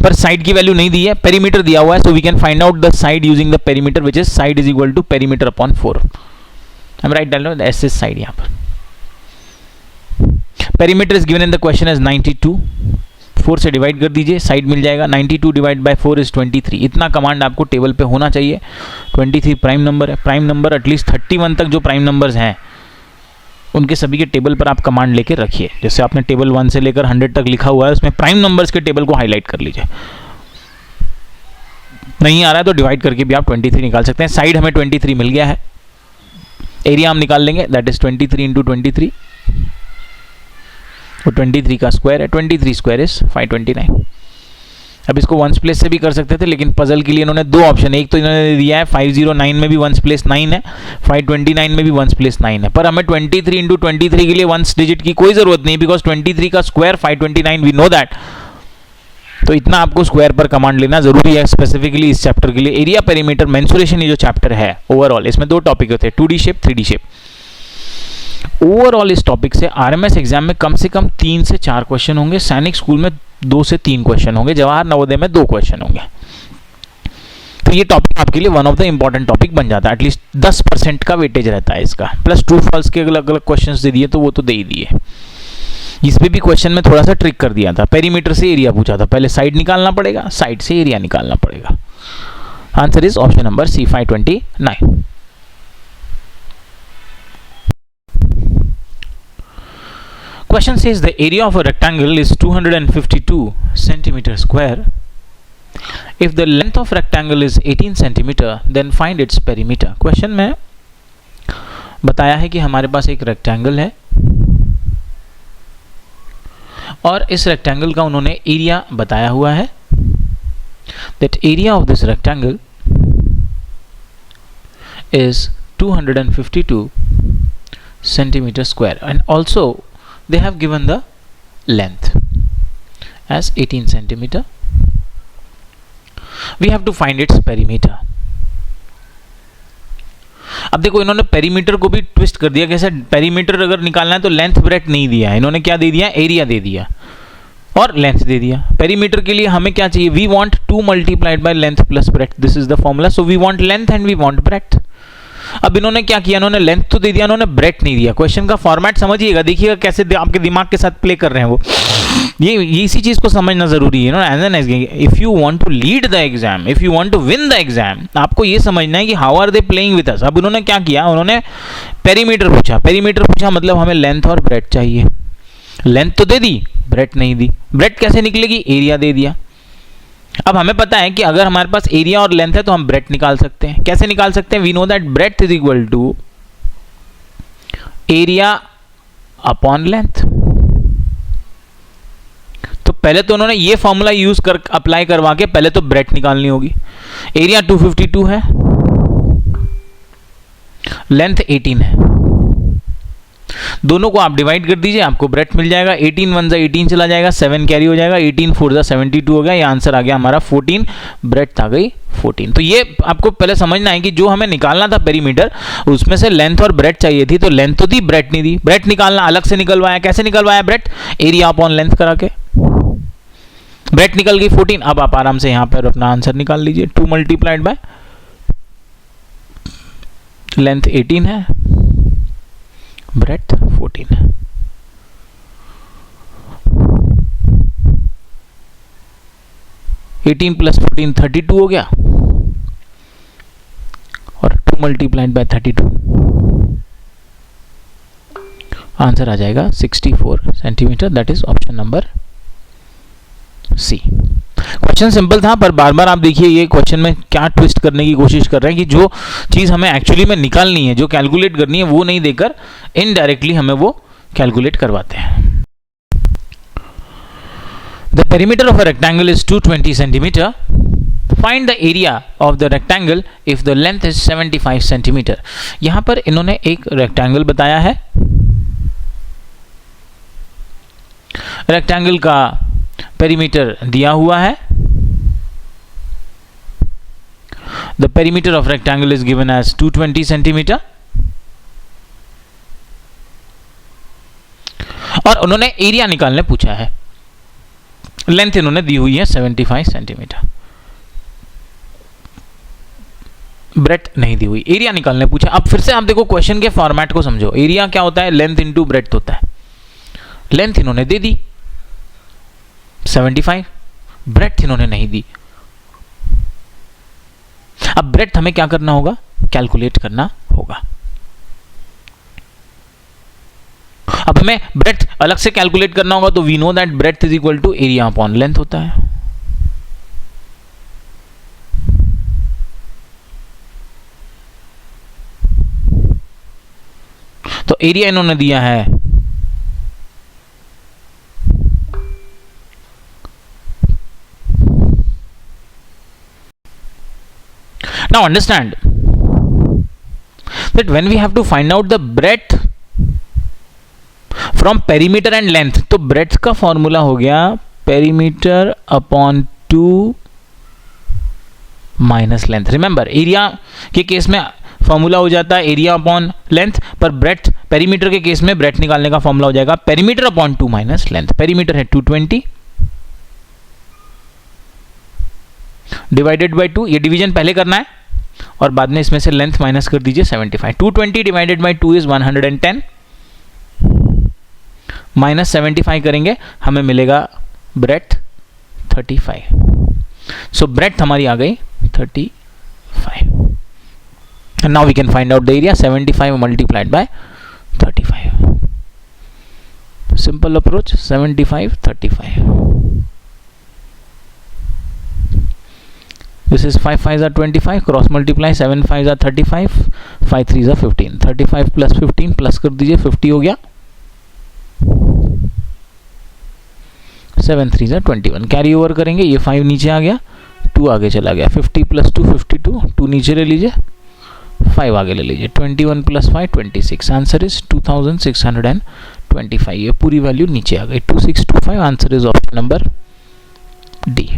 Speaker 1: पर साइड की वैल्यू नहीं दी है, पेरीमीटर दिया हुआ है, so we can find out the side using the perimeter, which is side is equal to perimeter upon 4। हम right डाल रहे हैं, एस इज साइड। यहां पर perimeter is given in the question as 92, 4 से डिवाइड कर दीजिए, साइड मिल जाएगा। 92 डिवाइड बाय 4 इज 23। इतना कमांड आपको टेबल पे होना चाहिए। 23 प्राइम नंबर है, प्राइम नंबर एटलीस्ट 31 तक जो प्राइम नंबर्स हैं उनके सभी के टेबल पर आप कमांड लेके रखिए। जैसे आपने टेबल 1 से लेकर 100 तक लिखा हुआ है, उसमें प्राइम नंबर्स के टेबल को हाईलाइट कर लीजिए। नहीं आ रहा है तो डिवाइड करके भी आप 23 निकाल सकते हैं। साइड हमें 23 मिल गया है, एरिया हम निकाल लेंगे, दैट इज 23 इंटू 23, तो 23 का स्क्वायर है, 23 स्क्वायर इज 529। अब इसको वंस प्लेस से भी कर सकते थे, लेकिन पजल के लिए इन्होंने दो ऑप्शन, एक तो इन्होंने दिया है 509 में भी वंस प्लेस 9 है, 529 में भी वंस प्लेस 9 है, पर हमें 23 इंटू 23 के लिए वंस डिजिट की कोई जरूरत नहीं, बिकॉज 23 का स्क्वायर 529, वी नो दैट। तो इतना आपको स्क्वायर पर कमांड लेना जरूरी है स्पेसिफिकली इस चैप्टर के लिए। एरिया पेरीमीटर मेंसुरेशन ये जो चैप्टर है ओवरऑल, इसमें दो टॉपिक होते हैं, 2D shape 3D shape. Overall इस टॉपिक से आरएमएस एग्जाम में कम से कम 3 से 4 क्वेश्चन होंगे, सैनिक स्कूल में 2 से 3 क्वेश्चन होंगे, जवाहर नवोदय में 2 क्वेश्चन होंगे। तो ये टॉपिक आपके लिए one of the important topic बन जाता है, एटलीस्ट 10% का वेटेज रहता है इसका, प्लस ट्रू फॉल्स के अलग अलग क्वेश्चंस दे दिए तो वो तो दे ही दिए। इस पे भी क्वेश्चन में थोड़ा सा ट्रिक कर दिया था, पेरीमीटर से एरिया पूछा था, पहले साइड निकालना पड़ेगा, साइड से एरिया निकालना पड़ेगा। Answer is option number C 529। question says the area of a rectangle is 252 centimeter square. If the length of rectangle is 18 centimeter, then find its perimeter. Question में बताया है कि हमारे पास एक रेक्टेंगल है और इस रेक्टेंगल का उन्होंने एरिया बताया हुआ है. That area of this rectangle is 252 centimeter square, and also they have given the length as 18 centimeter. We have to find its perimeter. अब देखो इन्होंने पेरीमीटर को भी ट्विस्ट कर दिया. कैसे? पेरीमीटर अगर निकालना है तो लेंथ ब्रेथ नहीं दिया, इन्होंने क्या दे दिया? एरिया दे दिया और लेंथ दे दिया. पेरीमीटर के लिए हमें क्या चाहिए? We want 2 multiplied by length plus breadth. This is the formula. So we want length and we want breadth. अब इन्होंने क्या किया? इन्होंने लेंथ तो दे दिया, इन्होंने ब्रेथ नहीं दिया. क्वेश्चन का फॉर्मेट समझिएगा, देखिएगा कैसे आपके दिमाग के साथ प्ले कर रहे हैं वो. ये इसी चीज को समझना जरूरी है ना. If you want to lead the exam, if you want to win the exam, आपको ये समझना है कि how are they playing with us. अब इन्होंने क्या किया? उन्होंने पेरीमीटर पूछा. पेरीमीटर पूछा मतलब हमें लेंथ और ब्रेथ चाहिए. लेंथ तो दे दी, ब्रेथ नहीं दी. ब्रेथ कैसे निकलेगी? एरिया दे दिया. अब हमें पता है कि अगर हमारे पास एरिया और लेंथ है तो हम ब्रेथ निकाल सकते हैं. कैसे निकाल सकते हैं? We know that breadth is equal to area upon length. तो पहले तो उन्होंने ये फॉर्मूला यूज कर अप्लाई करवा के पहले तो ब्रेथ निकालनी होगी. एरिया 252 है, लेंथ 18 है. दोनों को आप डिवाइड कर दीजिए, आपको ब्रेथ मिल जाएगा. 18 1 जा 18 चला जाएगा, 7 कैरी हो जाएगा. 18 4 जा 72 हो गया. ये आंसर आ गया हमारा 14. ब्रेथ आ गई 14. तो ये आपको पहले समझना है कि जो हमें निकालना था पेरीमीटर, उसमें से लेंथ और ब्रेथ चाहिए थी. तो लेंथ तो दी, ब्रेथ नहीं दी. ब्रेथ निकालना अलग से निकलवाया. कैसे निकलवाया ब्रेथ? एरिया अपॉन लेंथ करा के. ब्रेथ निकल गई 14. अब आप आराम से यहां पर अपना आंसर निकाल लीजिए. 2 मल्टीप्लाइड बाय लेंथ 18 है, ब्रेथ 14 है. एटीन प्लस 14 32 हो गया और 2 मल्टीप्लाइड बाय 32, आंसर आ जाएगा 64 centimetre. That is option number C. Question simple था, पर बार बार आप देखिए ये क्वेश्चन में क्या ट्विस्ट करने की कोशिश कर रहे हैं कि जो चीज हमें एक्चुअली में निकालनी है, जो कैलकुलेट करनी है, वो नहीं देकर इनडायरेक्टली हमें वो कैलकुलेट करवाते हैं. The perimeter of a rectangle is 220 centimetre. Find the area of the rectangle if the length is 75 centimetre. यहां पर इन्होंने एक रेक्टेंगल बताया है. रेक्टेंगल का पेरीमीटर दिया हुआ है. The perimeter of rectangle is given as 220 centimeter. और उन्होंने एरिया निकालने पूछा है. लेंथ इन्होंने दी हुई है 75 सेंटीमीटर. ब्रेथ नहीं दी हुई. एरिया निकालने पूछा. अब फिर से आप देखो क्वेश्चन के फॉर्मेट को समझो. एरिया क्या होता है? लेंथ इंटू ब्रेथ होता है. लेंथ इन्होंने दे दी 75, ब्रेथ इन्होंने नहीं दी. अब ब्रेथ हमें क्या करना होगा? कैलकुलेट करना होगा. अब हमें ब्रेथ अलग से कैलकुलेट करना होगा. तो we know that breadth is equal to area upon length होता है. तो एरिया इन्होंने दिया है Now understand that when we have to find out the breadth from perimeter and length, तो breadth का फॉर्मूला हो गया perimeter upon 2 minus length. Remember area के केस में फॉर्मूला हो जाता है एरिया अपॉन लेंथ, पर ब्रेथ पेरीमीटर के केस में ब्रेथ निकालने का फॉर्मूला हो जाएगा perimeter upon 2 minus length. Perimeter है 220 डिवाइडेड बाय 2. ये डिवीजन पहले करना है और बाद में इसमें से लेंथ माइनस कर दीजिए 75. 220 डिवाइडेड बाय 2 इज 110 माइनस 75 करेंगे, हमें मिलेगा ब्रेथ 35. सो ब्रेथ हमारी आ गई 35. And now we can find out the area. 75 multiplied by 35. Simple approach 75 35. This is 5 5s are 25, cross multiply 7 5s are 35, 5 3s are 15. 35 plus 15 plus कर दीजिए 50 हो गया, 7 3s are 21. कैरी ओवर करेंगे, ये 5 नीचे आ गया, 2 आगे चला गया, 50 प्लस 2 52, 2 नीचे ले लीजिए, 5 आगे ले लीजिए, 21 प्लस 5 26. Answer is 2625. ये पूरी वैल्यू नीचे आ गई, 2625. Answer is option number D.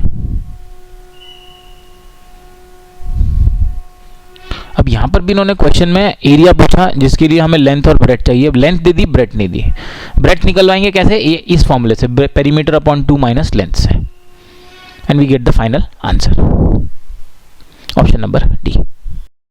Speaker 1: अब यहाँ पर भी इन्होंने क्वेश्चन में एरिया पूछा जिसके लिए हमें लेंथ और ब्रेथ चाहिए. लेंथ दे दी, ब्रेथ नहीं दी. ब्रेथ निकलवाएंगे कैसे? ये इस फॉर्मूले से, पेरीमीटर अपॉन 2 माइनस लेंथ से, and we get the final answer. Option number D.